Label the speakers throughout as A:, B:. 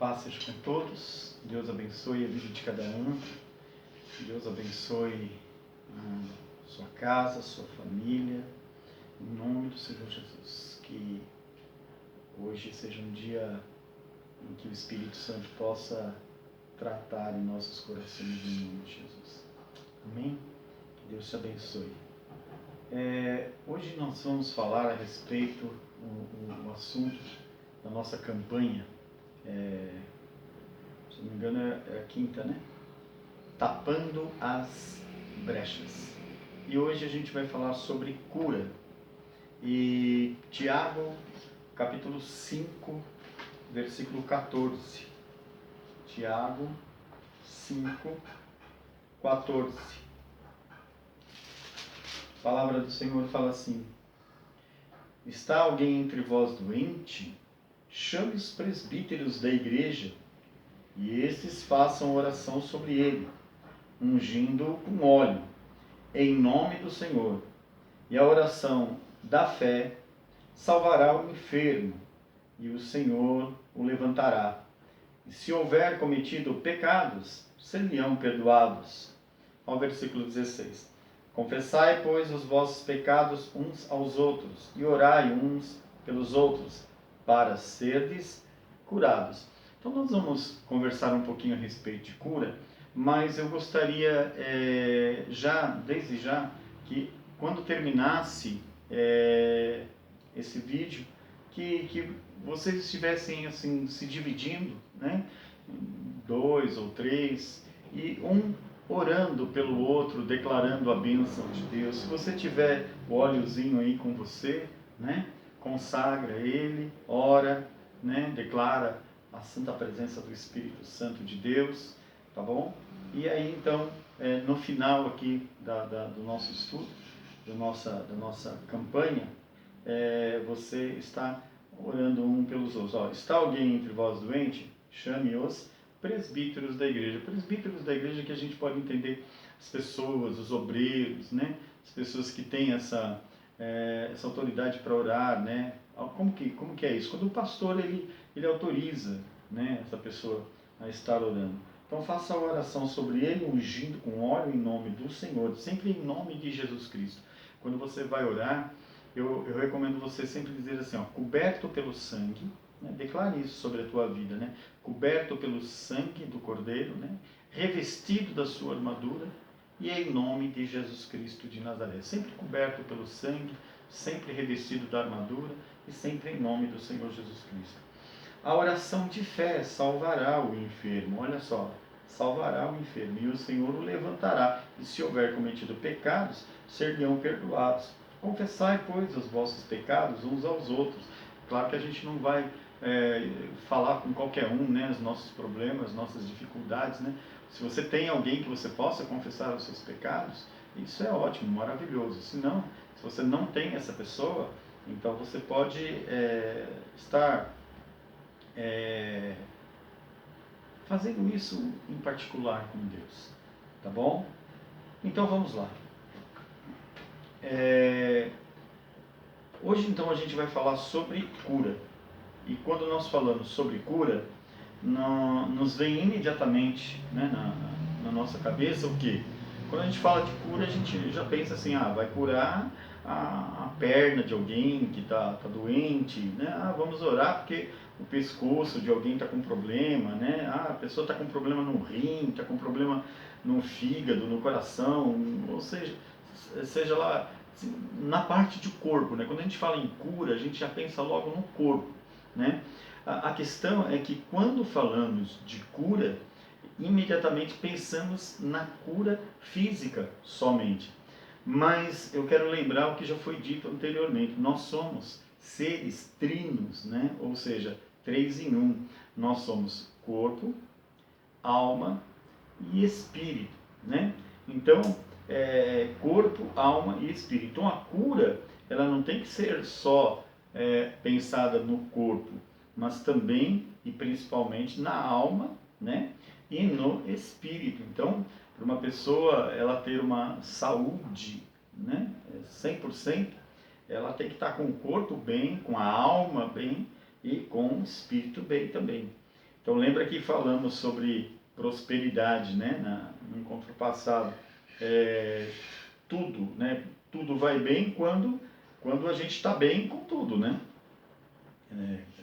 A: Paz seja com todos, Deus abençoe a vida de cada um, Deus abençoe a sua casa, a sua família, em nome do Senhor Jesus. Que hoje seja um dia em que o Espírito Santo possa tratar em nossos corações, em nome de Jesus. Amém? Que Deus te abençoe. Hoje nós vamos falar a respeito do assunto da nossa campanha. Se não me engano é a quinta, né? Tapando as brechas. E hoje a gente vai falar sobre cura. E Tiago, capítulo 5, versículo 14. Tiago 5, 14. A palavra do Senhor fala assim: está alguém entre vós doente? Chame os presbíteros da igreja, e estes façam oração sobre ele, ungindo-o com óleo, em nome do Senhor. E a oração da fé salvará o enfermo, e o Senhor o levantará. E se houver cometido pecados, ser-lhe-ão perdoados. Ao versículo 16. Confessai, pois, os vossos pecados uns aos outros, e orai uns pelos outros, para serdes curados. Então nós vamos conversar um pouquinho a respeito de cura, mas eu gostaria desde já, que quando terminasse esse vídeo, que vocês estivessem assim, se dividindo, né? 2 ou 3, e um orando pelo outro, declarando a bênção de Deus. Se você tiver o óleozinho aí com você, né? Consagra ele, ora, né? Declara a santa presença do Espírito Santo de Deus, tá bom? E aí então, no final aqui do nosso estudo, da nossa campanha, você está orando um pelos outros. Ó, está alguém entre vós doente? Chame os presbíteros da igreja. Presbíteros da igreja, que a gente pode entender as pessoas, os obreiros, né? As pessoas que têm essa autoridade para orar, né? Como que é isso? Quando o pastor ele autoriza, né, essa pessoa a estar orando. Então faça a oração sobre ele, ungindo com óleo em nome do Senhor, sempre em nome de Jesus Cristo. Quando você vai orar, eu recomendo você sempre dizer assim, ó, coberto pelo sangue, né? Declare isso sobre a tua vida, né? Coberto pelo sangue do Cordeiro, né? Revestido da sua armadura, e em nome de Jesus Cristo de Nazaré. Sempre coberto pelo sangue, sempre revestido da armadura, e sempre em nome do Senhor Jesus Cristo. A oração de fé salvará o enfermo. Olha só, salvará o enfermo, e o Senhor o levantará. E se houver cometido pecados, ser-lhe-ão perdoados. Confessai, pois, os vossos pecados uns aos outros. Claro que a gente não vai falar com qualquer um, né, os nossos problemas, nossas dificuldades, né? Se você tem alguém que você possa confessar os seus pecados, isso é ótimo, maravilhoso. Se não, se você não tem essa pessoa, então você pode estar fazendo isso em particular com Deus, tá bom? Então vamos lá. Hoje então a gente vai falar sobre cura. E quando nós falamos sobre cura, nos vem imediatamente, né, na nossa cabeça o quê? Quando a gente fala de cura, a gente já pensa assim, vai curar a perna de alguém que está doente, né? Vamos orar porque o pescoço de alguém está com problema, né? A pessoa está com problema no rim, está com problema no fígado, no coração, ou seja lá, na parte de corpo, né? Quando a gente fala em cura, a gente já pensa logo no corpo, né? A questão é que quando falamos de cura, imediatamente pensamos na cura física somente. Mas eu quero lembrar o que já foi dito anteriormente. Nós somos seres trinos, né? Ou seja, 3 em 1. Nós somos corpo, alma e espírito, né? Então, corpo, alma e espírito. Então, a cura, ela não tem que ser só pensada no corpo, mas também e principalmente na alma, né? E no espírito. Então, para uma pessoa ela ter uma saúde, né, 100%, ela tem que estar com o corpo bem, com a alma bem e com o espírito bem também. Então lembra que falamos sobre prosperidade, né, no encontro passado. Tudo, né? Tudo vai bem quando a gente está bem com tudo, né?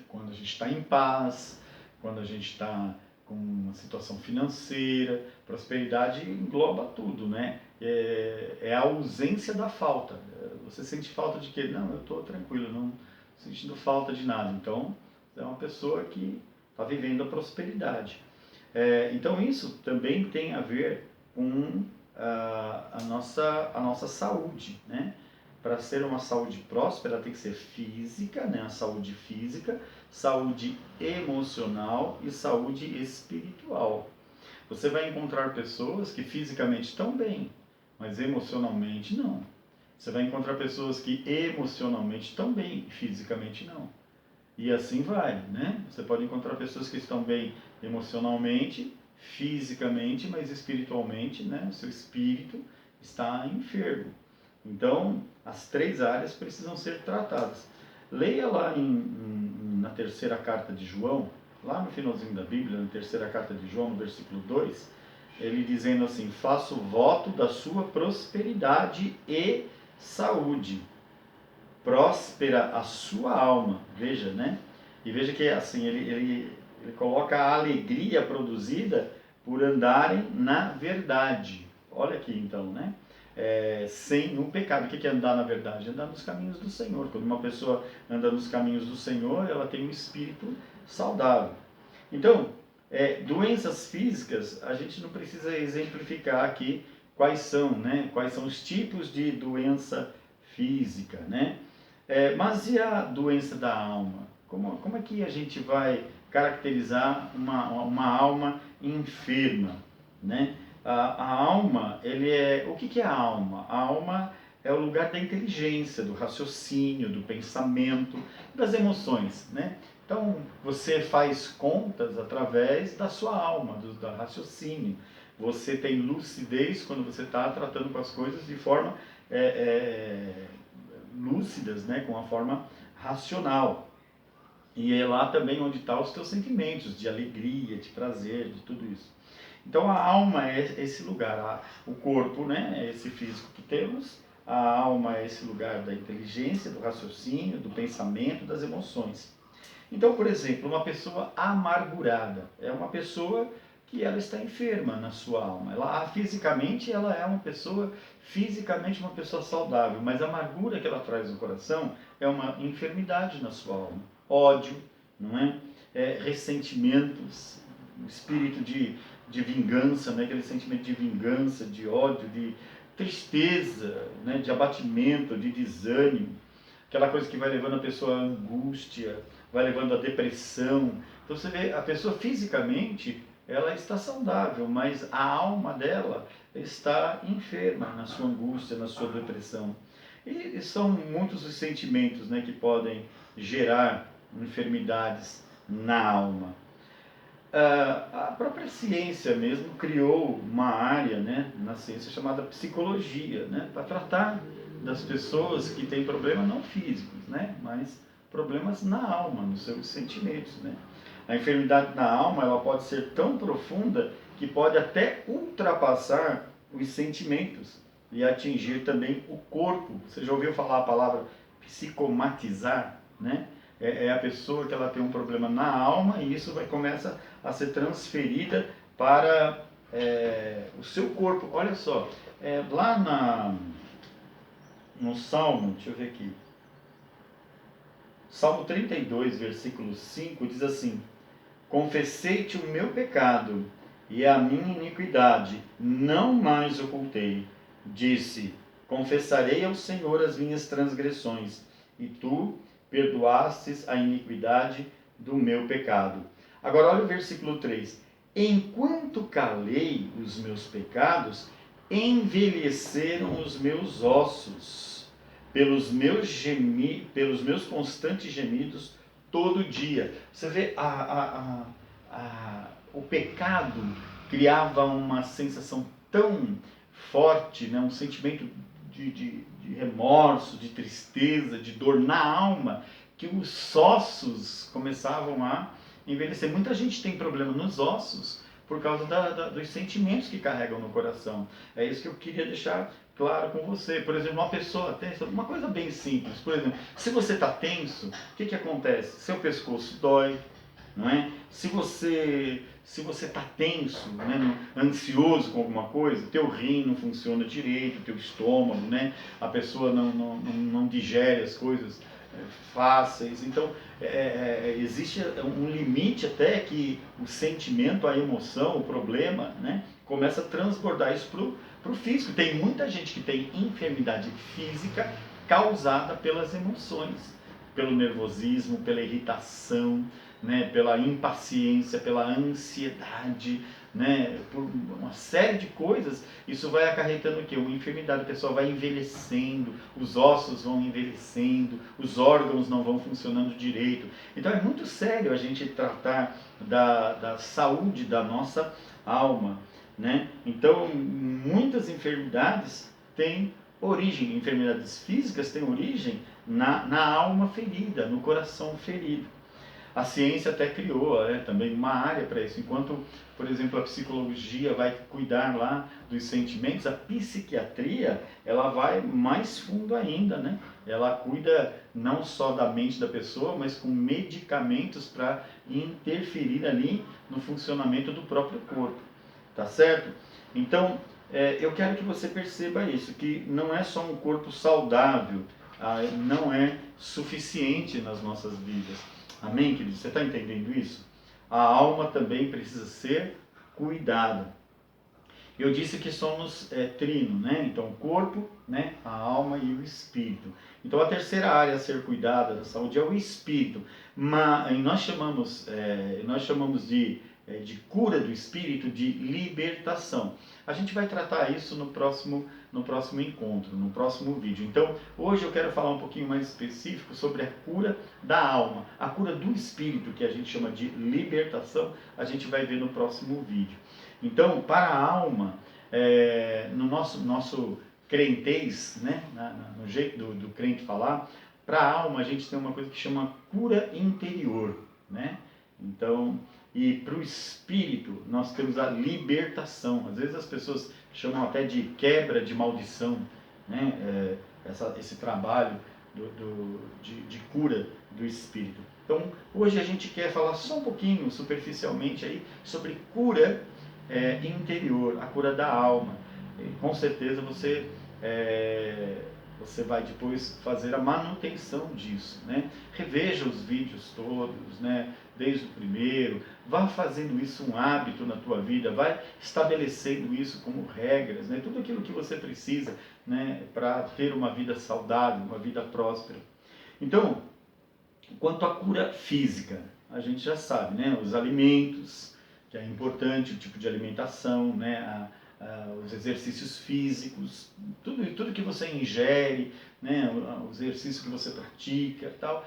A: Quando a gente está em paz, quando a gente está com uma situação financeira. Prosperidade engloba tudo, né? É a ausência da falta. Você sente falta de quê? Não, eu estou tranquilo, não sentindo falta de nada. Então, é uma pessoa que está vivendo a prosperidade. Então, isso também tem a ver com a nossa saúde, né? Para ser uma saúde próspera, tem que ser física, né? A saúde física, saúde emocional e saúde espiritual. Você vai encontrar pessoas que fisicamente estão bem, mas emocionalmente não. Você vai encontrar pessoas que emocionalmente estão bem, fisicamente não. E assim vai, né? Você pode encontrar pessoas que estão bem emocionalmente, fisicamente, mas espiritualmente, né? O seu espírito está enfermo. Então, as 3 áreas precisam ser tratadas. Leia lá na terceira carta de João, lá no finalzinho da Bíblia, na terceira carta de João, no versículo 2, ele dizendo assim: faço voto da sua prosperidade e saúde. Próspera a sua alma. Veja, né? E veja que assim, ele coloca a alegria produzida por andarem na verdade. Olha aqui então, né? Sem o pecado. O que é andar na verdade? Andar nos caminhos do Senhor. Quando uma pessoa anda nos caminhos do Senhor, ela tem um espírito saudável. Então, doenças físicas, a gente não precisa exemplificar aqui quais são, né? Quais são os tipos de doença física, né? Mas e a doença da alma? Como é que a gente vai caracterizar uma alma enferma, né? A alma, o que é a alma? A alma é o lugar da inteligência, do raciocínio, do pensamento, das emoções, né? Então, você faz contas através da sua alma, do raciocínio. Você tem lucidez quando você está tratando com as coisas de forma lúcidas, né? Com uma forma racional. E é lá também onde estão os teus sentimentos de alegria, de prazer, de tudo isso. Então a alma é esse lugar, o corpo, né, é esse físico que temos, a alma é esse lugar da inteligência, do raciocínio, do pensamento, das emoções. Então, por exemplo, uma pessoa amargurada é uma pessoa que ela está enferma na sua alma. Fisicamente ela é uma pessoa saudável, mas a amargura que ela traz no coração é uma enfermidade na sua alma. Ódio, não é? Ressentimentos, espírito de vingança, né? Aquele sentimento de vingança, de ódio, de tristeza, né? De abatimento, de desânimo, aquela coisa que vai levando a pessoa à angústia, vai levando à depressão. Então você vê, a pessoa fisicamente ela está saudável, mas a alma dela está enferma na sua angústia, na sua depressão. E são muitos os sentimentos, né, que podem gerar enfermidades na alma. A própria ciência mesmo criou uma área, né, na ciência chamada psicologia, né, para tratar das pessoas que têm problemas não físicos, né, mas problemas na alma, nos seus sentimentos, né. A enfermidade na alma ela pode ser tão profunda que pode até ultrapassar os sentimentos e atingir também o corpo. Você já ouviu falar a palavra psicomatizar, né? É a pessoa que ela tem um problema na alma e isso começa a ser transferida para o seu corpo. Olha só, lá no Salmo, deixa eu ver aqui, Salmo 32, versículo 5, diz assim: confessei-te o meu pecado e a minha iniquidade não mais ocultei. Disse: confessarei ao Senhor as minhas transgressões, e tu perdoastes a iniquidade do meu pecado. Agora olha o versículo 3. Enquanto calei os meus pecados, envelheceram os meus ossos, pelos meus constantes gemidos todo dia. Você vê, o pecado criava uma sensação tão forte, né? Um sentimento de remorso, de tristeza, de dor na alma, que os ossos começavam a envelhecer. Muita gente tem problema nos ossos por causa dos sentimentos que carregam no coração. É isso que eu queria deixar claro com você. Por exemplo, uma pessoa tensa, uma coisa bem simples. Por exemplo, se você está tenso, o que acontece? Seu pescoço dói, não é? Se você está tenso, né, ansioso com alguma coisa, teu rim não funciona direito, teu estômago, né, a pessoa não digere as coisas fáceis. Então, existe um limite até que o sentimento, a emoção, o problema, né, começa a transbordar isso para o físico. Tem muita gente que tem enfermidade física causada pelas emoções, pelo nervosismo, pela irritação, né, pela impaciência, pela ansiedade, né, por uma série de coisas. Isso vai acarretando o quê? Uma enfermidade. A pessoa vai envelhecendo, os ossos vão envelhecendo, os órgãos não vão funcionando direito. Então é muito sério a gente tratar da saúde da nossa alma, né? Então muitas enfermidades têm origem, enfermidades físicas têm origem na alma ferida, no coração ferido. A ciência até criou também uma área para isso. Enquanto, por exemplo, a psicologia vai cuidar lá dos sentimentos, a psiquiatria ela vai mais fundo ainda, né? Ela cuida não só da mente da pessoa, mas com medicamentos para interferir ali no funcionamento do próprio corpo, tá certo? Então, eu quero que você perceba isso, que não é só um corpo saudável, não é suficiente nas nossas vidas. Amém, querido? Você está entendendo isso? A alma também precisa ser cuidada. Eu disse que somos trino, né? Então, o corpo, né? A alma e o espírito. Então, a terceira área a ser cuidada da saúde é o espírito. Mas nós chamamos de cura do espírito, de libertação. A gente vai tratar isso no próximo encontro, no próximo vídeo. Então, hoje eu quero falar um pouquinho mais específico sobre a cura da alma, a cura do espírito, que a gente chama de libertação, a gente vai ver no próximo vídeo. Então, para a alma, no nosso crentez, né, no jeito do crente falar, para a alma a gente tem uma coisa que chama cura interior, né? Então, e para o espírito nós temos a libertação. Às vezes as pessoas chamam até de quebra de maldição, né? Esse trabalho de cura do espírito. Então, hoje a gente quer falar só um pouquinho, superficialmente, aí, sobre cura interior, a cura da alma. E, com certeza você vai depois fazer a manutenção disso, né? Reveja os vídeos todos, né? Desde o primeiro, vá fazendo isso um hábito na tua vida, vai estabelecendo isso como regras, né? Tudo aquilo que você precisa, né? Para ter uma vida saudável, uma vida próspera. Então, quanto à cura física, a gente já sabe, né? Os alimentos, que é importante, o tipo de alimentação, né? Os exercícios físicos, tudo que você ingere, né, os exercícios que você pratica, tal,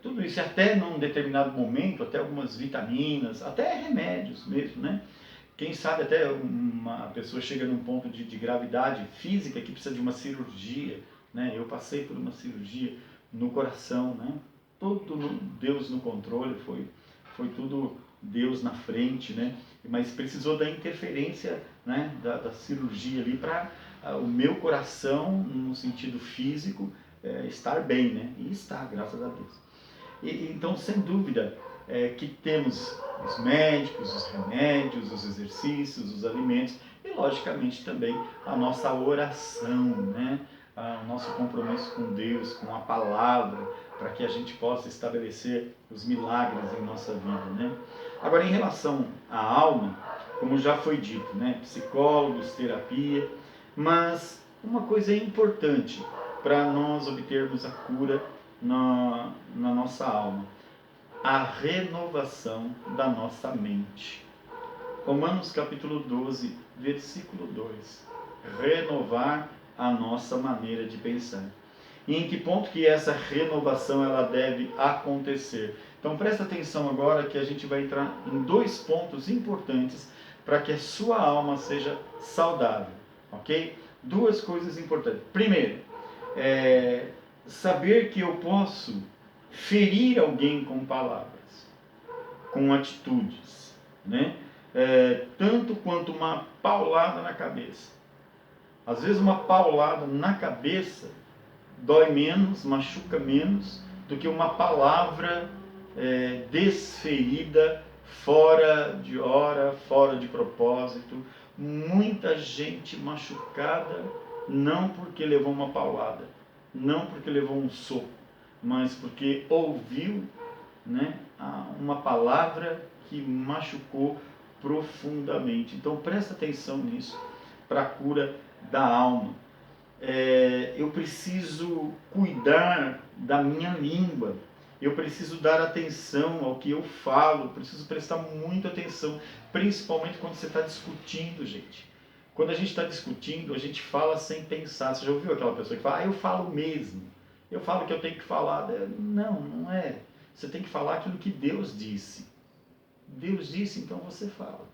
A: tudo isso, até num determinado momento, até algumas vitaminas, até remédios mesmo, né? Quem sabe até uma pessoa chega num ponto de gravidade física que precisa de uma cirurgia, né? Eu passei por uma cirurgia no coração, né? Tudo Deus no controle, foi tudo Deus na frente, né? Mas precisou da interferência, né, da cirurgia ali para o meu coração, no sentido físico, estar bem, né? E está, graças a Deus. Então, sem dúvida, que temos os médicos, os remédios, os exercícios, os alimentos e, logicamente, também a nossa oração, né? O nosso compromisso com Deus, com a palavra, para que a gente possa estabelecer os milagres em nossa vida, né? Agora, em relação à alma, como já foi dito, né? Psicólogos, terapia, mas uma coisa importante para nós obtermos a cura na nossa alma, a renovação da nossa mente. Romanos capítulo 12, versículo 2. Renovar a nossa maneira de pensar. E em que ponto que essa renovação ela deve acontecer? Então presta atenção agora que a gente vai entrar em dois pontos importantes para que a sua alma seja saudável, ok? Duas coisas importantes. Primeiro, saber que eu posso ferir alguém com palavras. com atitudes, né? Tanto quanto uma paulada na cabeça. Às vezes uma paulada na cabeça dói menos, machuca menos do que uma palavra desferida fora de hora, fora de propósito. Muita gente machucada não porque levou uma paulada, não porque levou um soco, mas porque ouviu, né, uma palavra que machucou profundamente. Então presta atenção nisso para a cura da alma. Eu preciso cuidar da minha língua, eu preciso dar atenção ao que eu falo, preciso prestar muita atenção, principalmente quando você está discutindo, gente. Quando a gente está discutindo, a gente fala sem pensar. Você já ouviu aquela pessoa que fala, eu falo mesmo, eu falo o que eu tenho que falar? Não, não é. Você tem que falar aquilo que Deus disse. Deus disse, então você fala,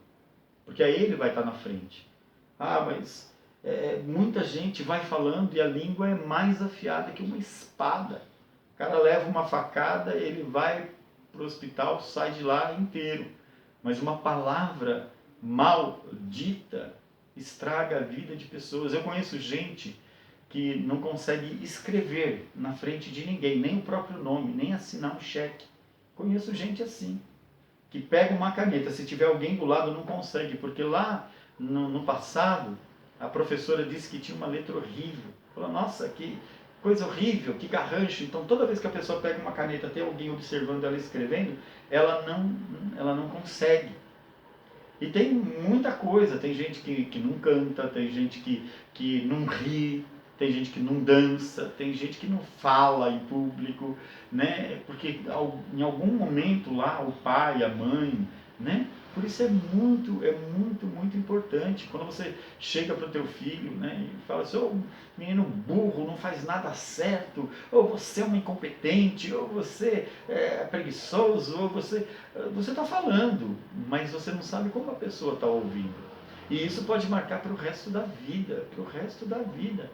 A: porque aí Ele vai estar na frente. Mas muita gente vai falando e a língua é mais afiada que uma espada. O cara leva uma facada, ele vai para o hospital, sai de lá inteiro. Mas uma palavra mal dita estraga a vida de pessoas. Eu conheço gente que não consegue escrever na frente de ninguém, nem o próprio nome, nem assinar um cheque. Conheço gente assim, que pega uma caneta, se tiver alguém do lado não consegue, porque lá no passado a professora disse que tinha uma letra horrível. Falou, nossa, que coisa horrível, que garrancho. Então toda vez que a pessoa pega uma caneta, tem alguém observando ela escrevendo, ela não consegue. E tem muita coisa, tem gente que não canta, tem gente que não ri, tem gente que não dança, tem gente que não fala em público, né? Porque em algum momento lá o pai, a mãe, né? Por isso é muito importante. Quando você chega para o teu filho, né, e fala assim, ô menino burro, não faz nada certo, ou você é uma incompetente, ou você é preguiçoso, ou você está falando, mas você não sabe como a pessoa está ouvindo. E isso pode marcar para o resto da vida, para o resto da vida.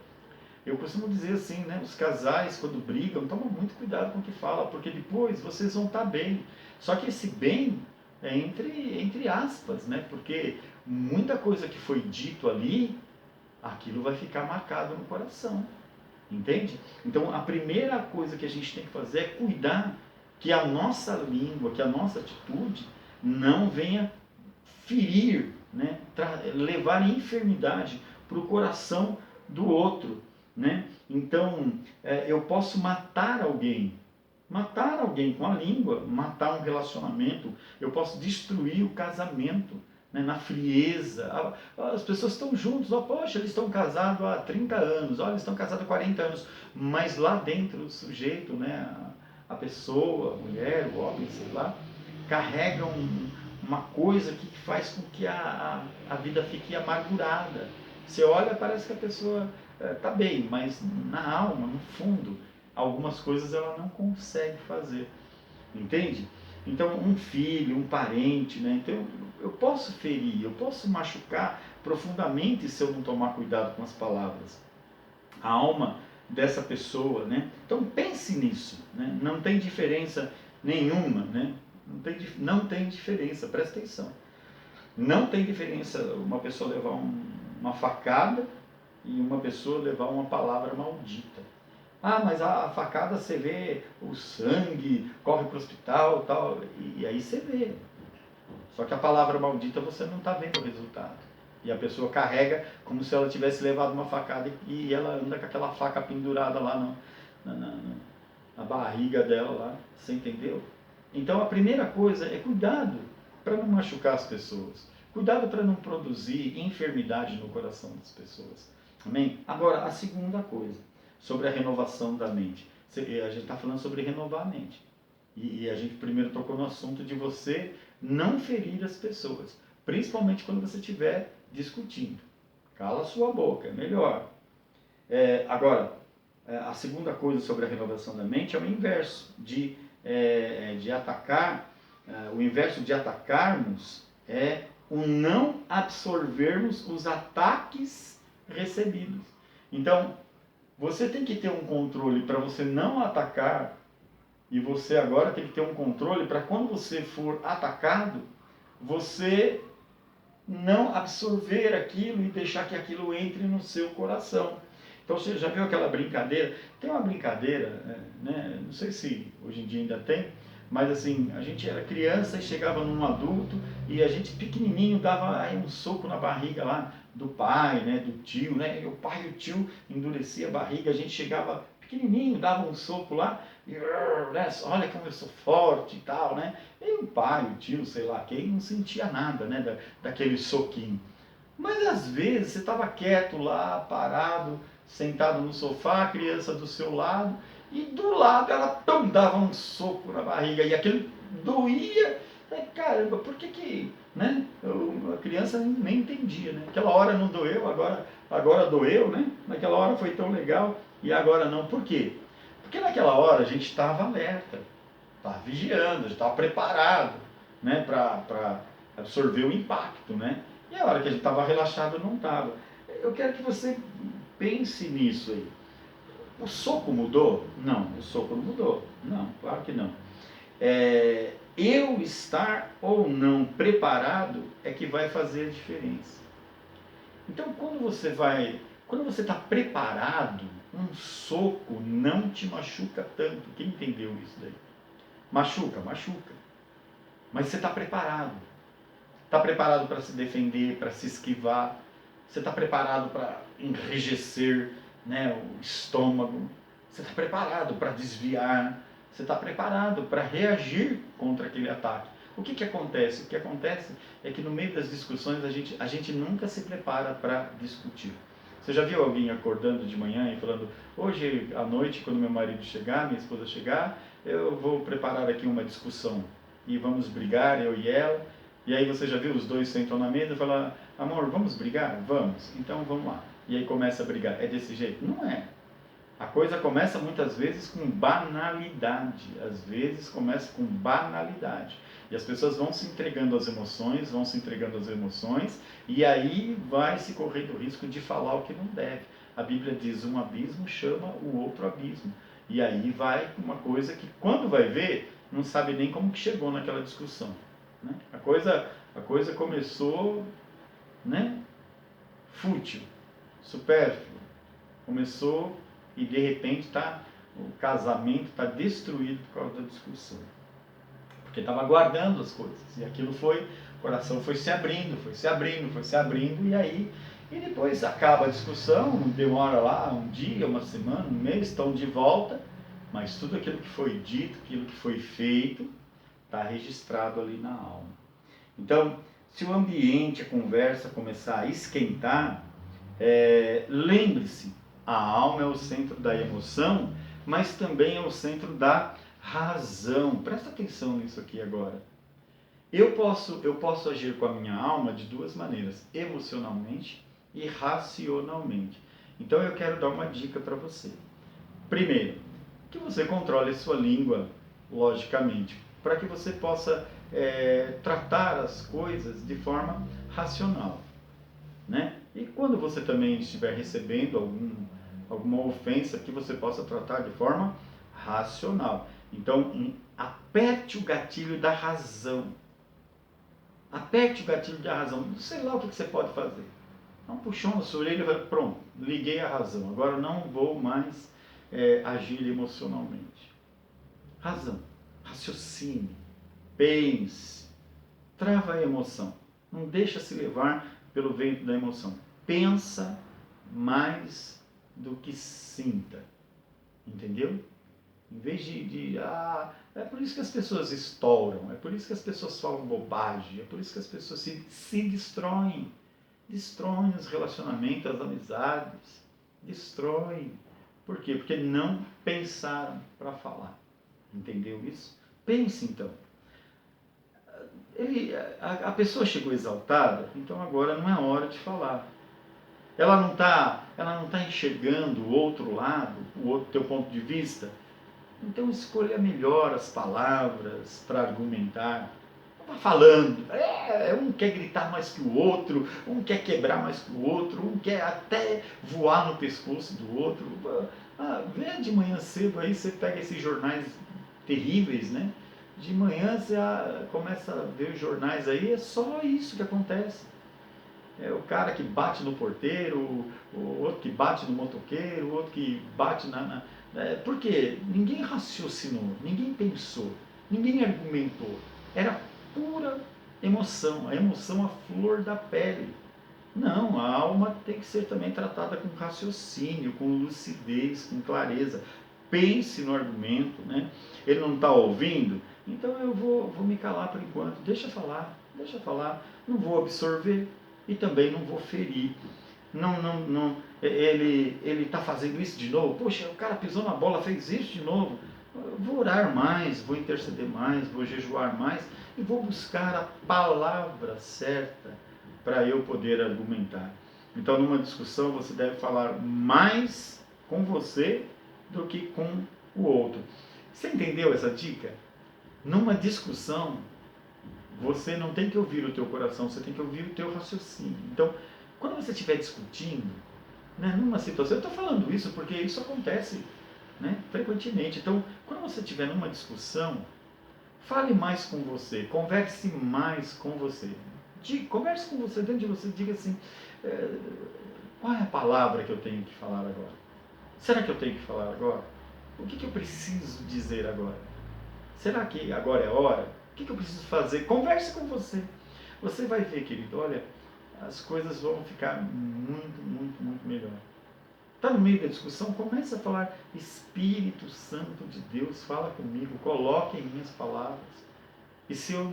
A: Eu costumo dizer assim, né, os casais quando brigam, tomam muito cuidado com o que fala, porque depois vocês vão estar bem. Só que esse bem é entre aspas, né? Porque muita coisa que foi dito ali, aquilo vai ficar marcado no coração, entende? Então a primeira coisa que a gente tem que fazer é cuidar que a nossa língua, que a nossa atitude não venha ferir, né? Levar enfermidade para o coração do outro, né? Então eu posso matar alguém com a língua, matar um relacionamento, eu posso destruir o casamento, né, na frieza. As pessoas estão juntos, poxa, eles estão casados há 30 anos, eles estão casados há 40 anos, mas lá dentro o sujeito, né, a pessoa, a mulher, o homem, sei lá, carregam uma coisa que faz com que a vida fique amargurada. Você olha, parece que a pessoa está bem, mas na alma, no fundo, algumas coisas ela não consegue fazer, entende? Então um filho, um parente, né? Então eu posso ferir, eu posso machucar profundamente se eu não tomar cuidado com as palavras. A alma dessa pessoa, né? Então pense nisso, né? Não tem diferença nenhuma, né? Não tem diferença, presta atenção. Não tem diferença uma pessoa levar uma facada e uma pessoa levar uma palavra maldita. Mas a facada você vê o sangue, corre para o hospital tal, e aí você vê. Só que a palavra maldita você não está vendo o resultado. E a pessoa carrega como se ela tivesse levado uma facada e ela anda com aquela faca pendurada lá na barriga dela lá, você entendeu? Então a primeira coisa é cuidado para não machucar as pessoas. Cuidado para não produzir enfermidade no coração das pessoas. Amém? Agora, a segunda coisa, sobre a renovação da mente. A gente está falando sobre renovar a mente. E a gente primeiro tocou no assunto de você não ferir as pessoas. Principalmente quando você estiver discutindo. Cala a sua boca, é melhor. Agora, a segunda coisa sobre a renovação da mente é o inverso. De atacar, o inverso de atacarmos é o não absorvermos os ataques recebidos. Então, você tem que ter um controle para você não atacar E você agora tem que ter um controle para quando você for atacado, você não absorver aquilo e deixar que aquilo entre no seu coração. Então você já viu aquela brincadeira? Tem uma brincadeira, né? Não sei se hoje em dia ainda tem, mas assim, a gente era criança e chegava num adulto e a gente pequenininho dava aí um soco na barriga lá do pai, né, do tio, né? E o pai e o tio endureciam a barriga, a gente chegava pequenininho, dava um soco lá e né, olha como eu sou forte e tal, né? E o pai, o tio, sei lá quem, não sentia nada, né, daquele soquinho. Mas às vezes você estava quieto lá, parado, sentado no sofá, a criança do seu lado, e do lado ela dava um soco na barriga, e aquilo doía. Caramba, por que né? A criança nem entendia, né? Aquela hora não doeu, agora doeu, né? Naquela hora foi tão legal, e agora não. Por quê? Porque naquela hora a gente estava alerta, estava vigiando, estava preparado, né? Para absorver o impacto, né? E a hora que a gente estava relaxado não estava. Eu quero que você pense nisso aí. O soco mudou? Não, o soco não mudou. Não, claro que não. Eu estar ou não preparado é que vai fazer a diferença. Então, quando você está preparado, um soco não te machuca tanto. Quem entendeu isso daí? Machuca, machuca. Mas você está preparado. Está preparado para se defender, para se esquivar. Você está preparado para enrijecer, né, o estômago. Você está preparado para desviar. Você está preparado para reagir contra aquele ataque. O que acontece? O que acontece é que no meio das discussões a gente nunca se prepara para discutir. Você já viu alguém acordando de manhã e falando: hoje à noite, quando meu marido chegar, minha esposa chegar, eu vou preparar aqui uma discussão e vamos brigar, eu e ela. E aí você já viu, os dois sentam na mesa e falam: amor, vamos brigar? Vamos. Então vamos lá. E aí começa a brigar. É desse jeito? Não é. A coisa começa muitas vezes com banalidade. Às vezes começa com banalidade. E as pessoas vão se entregando às emoções, e aí vai se correndo o risco de falar o que não deve. A Bíblia diz: um abismo chama o outro abismo. E aí vai uma coisa que, quando vai ver, não sabe nem como que chegou naquela discussão. Né? A coisa começou, né, fútil, supérfluo. Começou e de repente o casamento está destruído por causa da discussão. Porque estava guardando as coisas. E aquilo o coração foi se abrindo, e aí, e depois acaba a discussão, demora lá um dia, uma semana, um mês, estão de volta, mas tudo aquilo que foi dito, aquilo que foi feito, está registrado ali na alma. Então, se o ambiente, a conversa começar a esquentar, lembre-se, a alma é o centro da emoção, mas também é o centro da razão. Presta atenção nisso aqui agora. Eu posso agir com a minha alma de duas maneiras: emocionalmente e racionalmente. Então eu quero dar uma dica para você. Primeiro, que você controle a sua língua, logicamente, para que você possa tratar as coisas de forma racional, né? E quando você também estiver recebendo alguma ofensa, que você possa tratar de forma racional. Então, aperte o gatilho da razão. Aperte o gatilho da razão. Não sei lá o que você pode fazer. Dá um puxão na sua orelha e vai: pronto, liguei a razão. Agora não vou mais agir emocionalmente. Razão, raciocine, pense, trava a emoção. Não deixa se levar pelo vento da emoção. Pensa mais do que sinta. Entendeu? Em vez é por isso que as pessoas estouram, é por isso que as pessoas falam bobagem, é por isso que as pessoas se destroem. Destroem os relacionamentos, as amizades. Destroem. Por quê? Porque não pensaram para falar. Entendeu isso? Pense então. A pessoa chegou exaltada, então agora não é hora de falar. Ela não está enxergando o outro lado, o outro teu ponto de vista. Então escolha melhor as palavras para argumentar. Não está falando. Um quer gritar mais que o outro, um quer quebrar mais que o outro, um quer até voar no pescoço do outro. Vê de manhã cedo aí, você pega esses jornais terríveis, né? De manhã você começa a ver os jornais aí, é só isso que acontece. É o cara que bate no porteiro, o outro que bate no motoqueiro, o outro que bate por quê? Ninguém raciocinou, ninguém pensou, ninguém argumentou. Era pura emoção, a emoção à flor da pele. Não, a alma tem que ser também tratada com raciocínio, com lucidez, com clareza. Pense no argumento, né? Ele não está ouvindo, então eu vou me calar por enquanto. Deixa falar. Não vou absorver e também não vou ferir. Não, ele está fazendo isso de novo. Poxa, o cara pisou na bola, fez isso de novo. Eu vou orar mais, vou interceder mais, vou jejuar mais e vou buscar a palavra certa para eu poder argumentar. Então, numa discussão, você deve falar mais com você do que com o outro. Você entendeu essa dica? Numa discussão, você não tem que ouvir o teu coração, você tem que ouvir o teu raciocínio. Então, quando você estiver discutindo, né, numa situação, eu estou falando isso porque isso acontece, né, frequentemente. Então, quando você estiver numa discussão, fale mais com você, converse mais com você. Converse com você, dentro de você, diga assim, qual é a palavra que eu tenho que falar agora? Será que eu tenho que falar agora? O que eu preciso dizer agora? Será que agora é hora? O que eu preciso fazer? Converse com você. Você vai ver, querido, olha, as coisas vão ficar muito melhor. Está no meio da discussão, comece a falar, Espírito Santo de Deus, fala comigo, coloque em minhas palavras. E se eu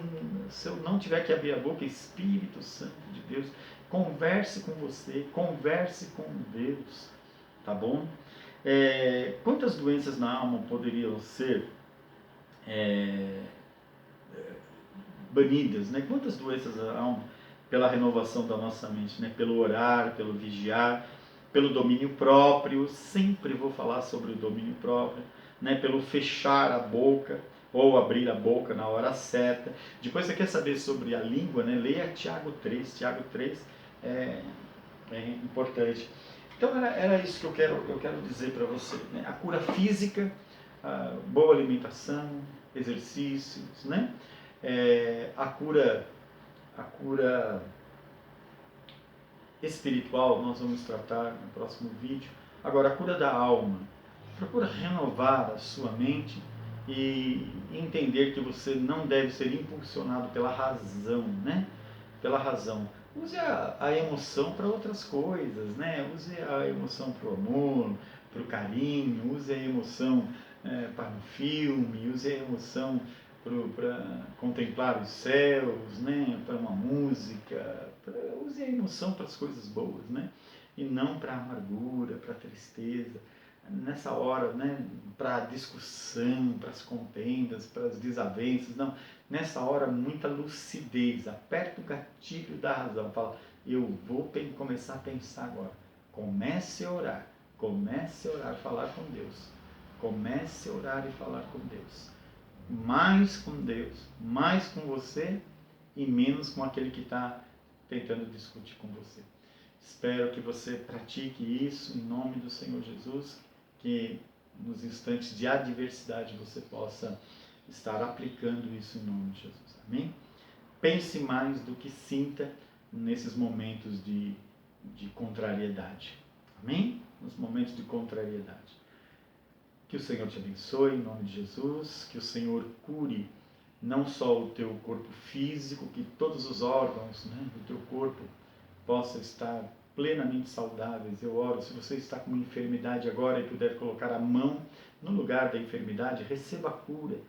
A: não tiver que abrir a boca, Espírito Santo de Deus, converse com você, converse com Deus, tá bom? Quantas doenças na alma poderiam ser banidas, né? Quantas doenças na alma pela renovação da nossa mente, né? Pelo orar, pelo vigiar, pelo domínio próprio, sempre vou falar sobre o domínio próprio, né? Pelo fechar a boca ou abrir a boca na hora certa. Depois você quer saber sobre a língua, né? Leia Tiago 3. Tiago 3 é importante. Então era isso que eu quero dizer para você, né? A cura física, a boa alimentação, exercícios, né? A cura espiritual nós vamos tratar no próximo vídeo. Agora, a cura da alma. Procura renovar a sua mente e entender que você não deve ser impulsionado pela razão, né? Pela razão. Use a emoção para outras coisas, né? Use a emoção para o amor, para o carinho, use a emoção para um filme, use a emoção para contemplar os céus, né? Para uma música, use a emoção para as coisas boas, né? E não para a amargura, para a tristeza. Nessa hora, né? Para a discussão, para as contendas, para as desavenças, não. Nessa hora, muita lucidez, aperta o gatilho da razão, fala, eu vou começar a pensar agora. Comece a orar, falar com Deus. Comece a orar e falar com Deus. Mais com Deus, mais com você e menos com aquele que está tentando discutir com você. Espero que você pratique isso em nome do Senhor Jesus, que nos instantes de adversidade você possa estar aplicando isso em nome de Jesus. Amém? Pense mais do que sinta nesses momentos de contrariedade. Amém? Nos momentos de contrariedade. Que o Senhor te abençoe em nome de Jesus, que o Senhor cure não só o teu corpo físico, que todos os órgãos, né, do teu corpo possam estar plenamente saudáveis. Eu oro, se você está com uma enfermidade agora e puder colocar a mão no lugar da enfermidade, receba a cura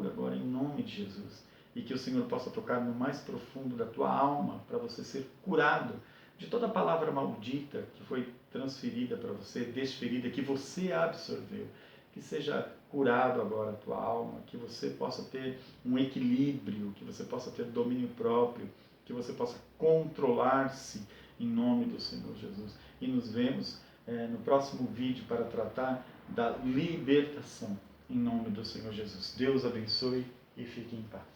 A: agora em nome de Jesus. E que o Senhor possa tocar no mais profundo da tua alma, para você ser curado de toda palavra maldita que foi transferida para você, desferida, que você absorveu. Que seja curado agora a tua alma, que você possa ter um equilíbrio, que você possa ter domínio próprio, que você possa controlar-se em nome do Senhor Jesus. E nos vemos no próximo vídeo para tratar da libertação em nome do Senhor Jesus. Deus abençoe e fique em paz.